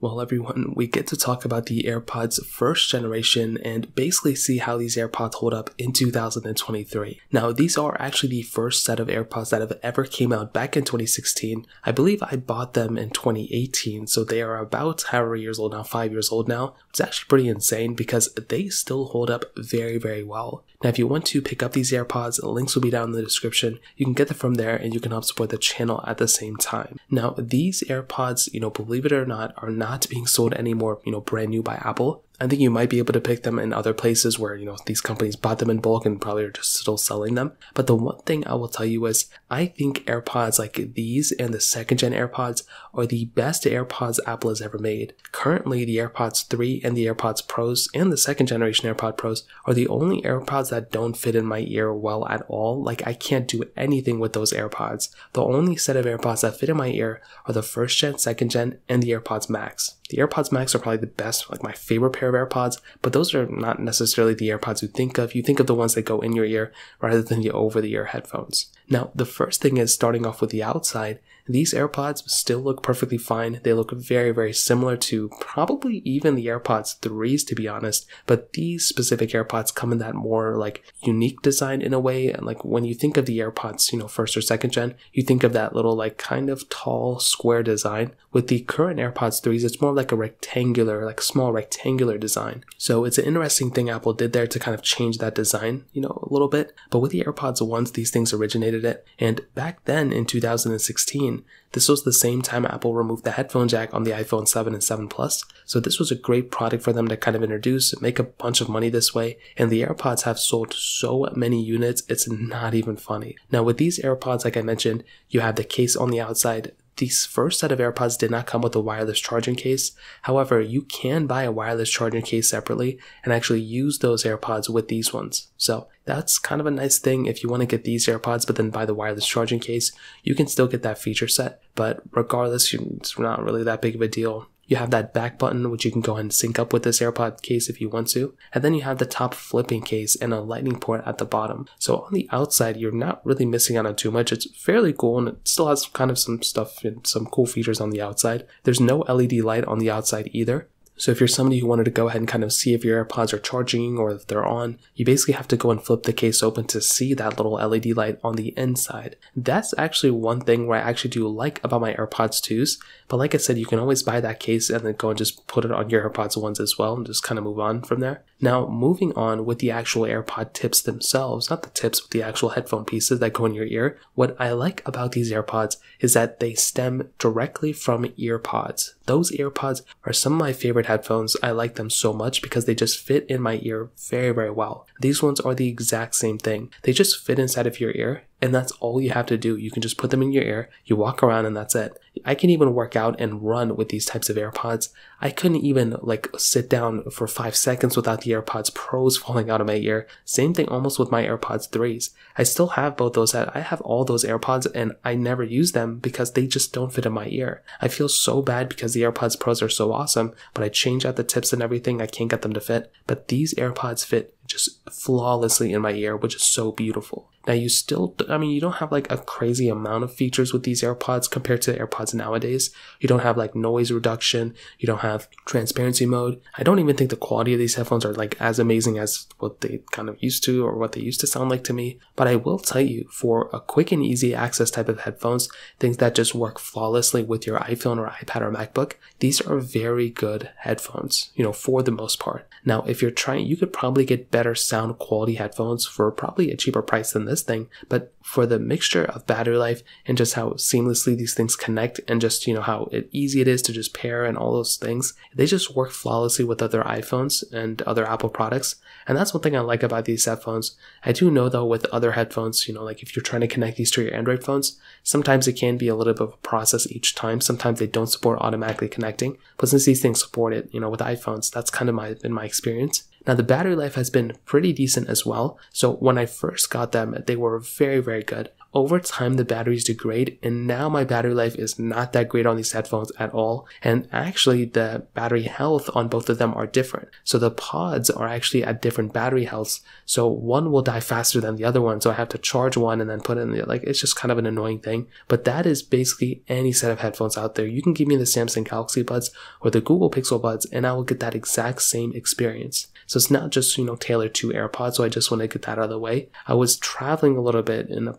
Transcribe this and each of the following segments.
Well, everyone, we get to talk about the AirPods first generation and basically see how these AirPods hold up in 2023. Now, these are actually the first set of AirPods that have ever came out back in 2016. I believe I bought them in 2018, so they are about however years old now, 5 years old now. It's actually pretty insane because they still hold up very, very well. Now, if you want to pick up these AirPods, links will be down in the description. You can get them from there and you can help support the channel at the same time. Now, these AirPods, believe it or not, are not being sold anymore, brand new by Apple. I think you might be able to pick them in other places where, these companies bought them in bulk and probably are just still selling them. But the one thing I will tell you is I think AirPods like these and the second gen AirPods are the best AirPods Apple has ever made. Currently, the AirPods 3 and the AirPods Pros and the second generation AirPod Pros are the only AirPods that don't fit in my ear well at all. Like, I can't do anything with those AirPods. The only set of AirPods that fit in my ear are the first gen, second gen, and the AirPods Max. The AirPods Max are probably the best, like my favorite pair of AirPods, but those are not necessarily the AirPods you think of. You think of the ones that go in your ear rather than the over-the-ear headphones. Now, the first thing is starting off with the outside. These AirPods still look perfectly fine. They look very, very similar to probably even the AirPods 3s, to be honest, but these specific AirPods come in that more like unique design in a way. And like when you think of the AirPods, first or second gen, you think of that little like kind of tall square design. With the current AirPods 3s, it's more like a rectangular, like small rectangular design. So it's an interesting thing Apple did there to kind of change that design, a little bit. But with the AirPods 1s, these things originated it. And back then in 2016, this was the same time Apple removed the headphone jack on the iPhone 7 and 7 Plus. So this was a great product for them to kind of introduce, make a bunch of money this way. And the AirPods have sold so many units, it's not even funny. Now with these AirPods, like I mentioned, you have the case on the outside. These first set of AirPods did not come with a wireless charging case. However, you can buy a wireless charging case separately and actually use those AirPods with these ones. So that's kind of a nice thing. If you want to get these AirPods but then buy the wireless charging case, you can still get that feature set. But regardless, it's not really that big of a deal. You have that back button, which you can go ahead and sync up with this AirPod case if you want to. And then you have the top flipping case and a lightning port at the bottom. So on the outside, you're not really missing out on too much. It's fairly cool and it still has kind of some stuff and some cool features on the outside. There's no LED light on the outside either. So if you're somebody who wanted to go ahead and kind of see if your AirPods are charging or if they're on, you basically have to go and flip the case open to see that little LED light on the inside. That's actually one thing where I actually do like about my AirPods 2s. But like I said, you can always buy that case and then go and just put it on your AirPods 1s as well and just kind of move on from there. Now, moving on with the actual AirPod tips themselves, not the tips, but the actual headphone pieces that go in your ear. What I like about these AirPods is that they stem directly from EarPods. Those AirPods are some of my favorite headphones. I like them so much because they just fit in my ear very, very well. These ones are the exact same thing. They just fit inside of your ear. And that's all you have to do. You can just put them in your ear, you walk around and that's it. I can even work out and run with these types of AirPods. I couldn't even sit down for 5 seconds without the AirPods Pros falling out of my ear. Same thing almost with my AirPods 3s. I still have both those. I have all those AirPods and I never use them because they just don't fit in my ear. I feel so bad because the AirPods Pros are so awesome, but I change out the tips and everything. I can't get them to fit. But these AirPods fit just flawlessly in my ear, which is so beautiful. Now you don't have a crazy amount of features with these AirPods compared to AirPods nowadays. You don't have noise reduction. You don't have transparency mode. I don't even think the quality of these headphones are as amazing as what they kind of used to or what they used to sound like to me. But I will tell you, for a quick and easy access type of headphones, things that just work flawlessly with your iPhone or iPad or MacBook, these are very good headphones, for the most part. Now, if you're trying, you could probably get better sound quality headphones for probably a cheaper price than this thing, but for the mixture of battery life and just how seamlessly these things connect and just how easy it is to just pair and all those things, they just work flawlessly with other iPhones and other Apple products. And that's one thing I like about these headphones. I do know though with other headphones, if you're trying to connect these to your Android phones, sometimes it can be a little bit of a process each time. Sometimes they don't support automatically connecting, but since these things support it, with iPhones, that's kind of been my experience. Now the battery life has been pretty decent as well. So when I first got them, they were very, very good. over time the batteries degrade, and now my battery life is not that great on these headphones at all. And actually the battery health on both of them are different. So the pods are actually at different battery healths. So one will die faster than the other one. So I have to charge one and then put it in the, like, it's just kind of an annoying thing. But that is basically any set of headphones out there. You can give me the Samsung Galaxy Buds or the Google Pixel Buds and I will get that exact same experience. So it's not just, tailored to AirPods. So I just want to get that out of the way. I was traveling a little bit in a,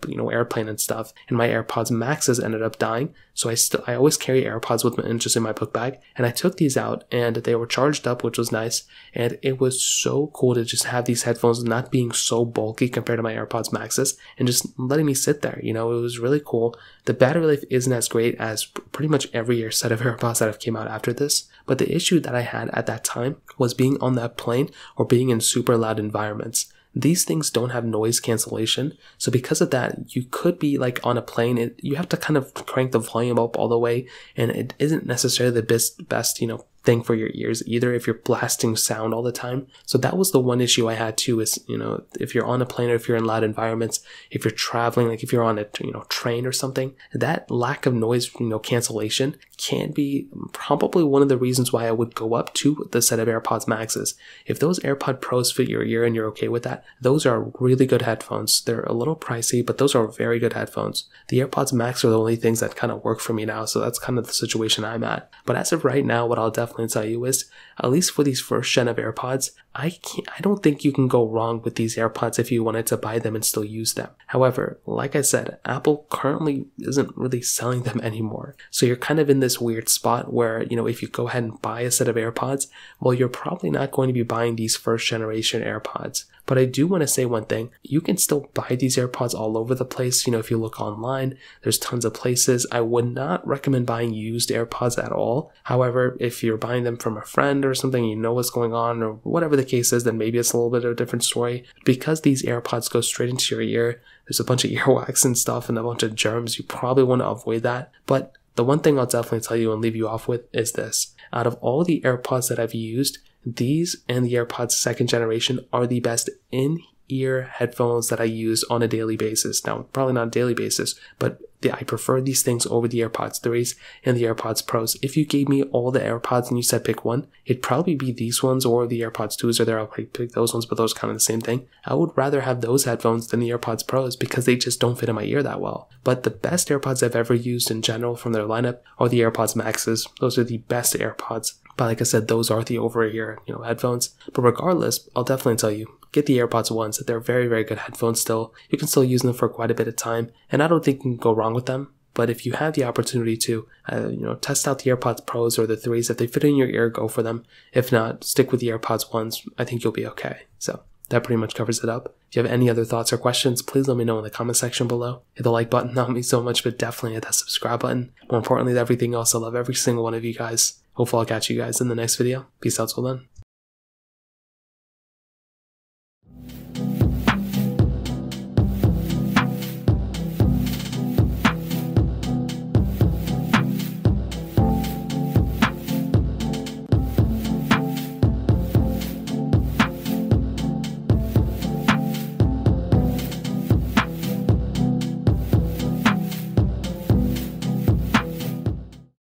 airplane and stuff, and my AirPods Maxes ended up dying. So I always carry AirPods with me, just in my book bag. And I took these out and they were charged up, which was nice. And it was so cool to just have these headphones not being so bulky compared to my AirPods Maxes and just letting me sit there. It was really cool. The battery life isn't as great as pretty much every year set of AirPods that have came out after this. But the issue that I had at that time was being on that plane or being in super loud environments. These things don't have noise cancellation. So because of that, you could be like on a plane, you have to kind of crank the volume up all the way. And it isn't necessarily the best, thing for your ears either if you're blasting sound all the time. So that was the one issue I had too is, if you're on a plane or if you're in loud environments, if you're traveling, like if you're on a, train or something, that lack of noise, cancellation can be probably one of the reasons why I would go up to the set of AirPods Maxes. If those AirPod Pros fit your ear and you're okay with that, those are really good headphones. They're a little pricey, but those are very good headphones. The AirPods Max are the only things that kind of work for me now. So that's kind of the situation I'm at. But as of right now, what I'll definitely tell you is, at least for these first gen of AirPods, I don't think you can go wrong with these AirPods if you wanted to buy them and still use them. However, like I said, Apple currently isn't really selling them anymore. So you're kind of in this weird spot where, if you go ahead and buy a set of AirPods, well, you're probably not going to be buying these first generation AirPods. But I do want to say one thing. You can still buy these AirPods all over the place. If you look online, there's tons of places. I would not recommend buying used AirPods at all. However, if you're buying them from a friend or something, you know what's going on or whatever the case is, then maybe it's a little bit of a different story. Because these AirPods go straight into your ear, there's a bunch of earwax and stuff and a bunch of germs. You probably want to avoid that. But the one thing I'll definitely tell you and leave you off with is this. Out of all the AirPods that I've used, these and the AirPods second generation are the best in-ear headphones that I use on a daily basis. Now, probably not a daily basis, but I prefer these things over the AirPods 3s and the AirPods Pros. If you gave me all the AirPods and you said pick one, it'd probably be these ones or the AirPods 2s, or there I'll pick those ones, but those are kind of the same thing. I would rather have those headphones than the AirPods Pros because they just don't fit in my ear that well. But the best AirPods I've ever used in general from their lineup are the AirPods Maxes. Those are the best AirPods. But like I said, those are the over-ear, headphones. But regardless, I'll definitely tell you, get the AirPods ones. They're very, very good headphones still. You can still use them for quite a bit of time, and I don't think you can go wrong with them. But if you have the opportunity to, test out the AirPods Pros or the 3s, if they fit in your ear, go for them. If not, stick with the AirPods ones. I think you'll be okay. So that pretty much covers it up. If you have any other thoughts or questions, please let me know in the comment section below. Hit the like button, not me so much, but definitely hit that subscribe button. More importantly than everything else, I love every single one of you guys. Hopefully I'll catch you guys in the next video. Peace out till then.